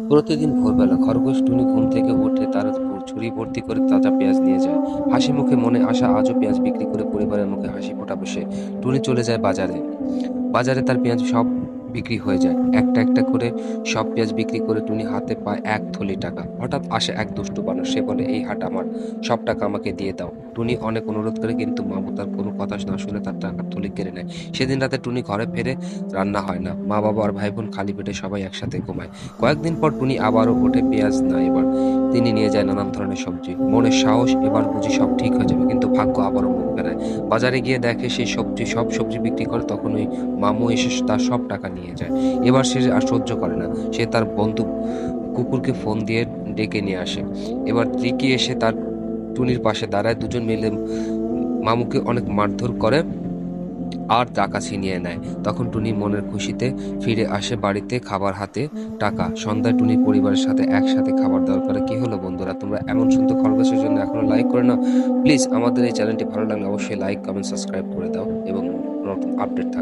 প্রতিদিন ভোরবেলা খরগোশ টুনি ঘুম থেকে উঠে তার ঝুড়ি ভর্তি করে তাজা পেঁয়াজ নিয়ে যায়। হাসি মুখে মনে আসা আজও পেঁয়াজ বিক্রি করে পরিবারের মুখে হাসি ফোটাবে সে। টুনি চলে যায় বাজারে। বাজারে তার পেঁয়াজ সব বিক্রি হয়ে যায়। একটা একটা করে সব পেঁয়াজ বিক্রি করে টুনি হাতে পায় এক থলি টাকা। হঠাৎ আসে এক দুষ্টু বানর। সে বলে, এই হাট আমার, সব টাকা আমাকে দিয়ে দাও। টুনি অনেক অনুরোধ করে, কিন্তু মামু তার কোনো কথা না শুনে তার টাকার থলি কেড়ে নেয়। সেদিন রাতে টুনি ঘরে ফেরে, রান্না হয় না। মা বাবা আর ভাই বোন খালি পেটে সবাই একসাথে ঘুমায়। কয়েকদিন পর টুনি আবারও ওঠে, পেঁয়াজ না এবার। তিনি নিয়ে যায় নানান ধরনের সবজি। মনে সাহস, এবার বুঝি সব ঠিক হয়ে যাবে, কিন্তু ভাগ্য আবারও মুখ ফেরায়। বাজারে গিয়ে দেখে সেই সব সবজি বিক্রি করে, তখন ওই মামু এসে তার সব টাকা নিয়ে যায়। এবার সে আর সহ্য করে না। সে তার বন্ধু কুকুরকে ফোন দিয়ে ডেকে নিয়ে আসে। এবার রিকি এসে তার টুনির পাশে দাঁড়ায়। দুজন মিলে মামুকে অনেক মারধর করে আর টাকা ছিনিয়ে নেয়। তখন টুনি মনের খুশিতে ফিরে আসে বাড়িতে, খাবার হাতে, টাকা। সন্ধ্যায় টুনি পরিবারের সাথে একসাথে খাবার দাবার করে। কি হলো বন্ধুরা, তোমরা এমন সুন্দর খরগোশের জন্য এখনো লাইক করে নাও? প্লিজ আমাদের এই চ্যানেলটি ভালো লাগলে অবশ্যই লাইক, কমেন্ট, সাবস্ক্রাইব করে দাও এবং নতুন আপডেট থাকবে।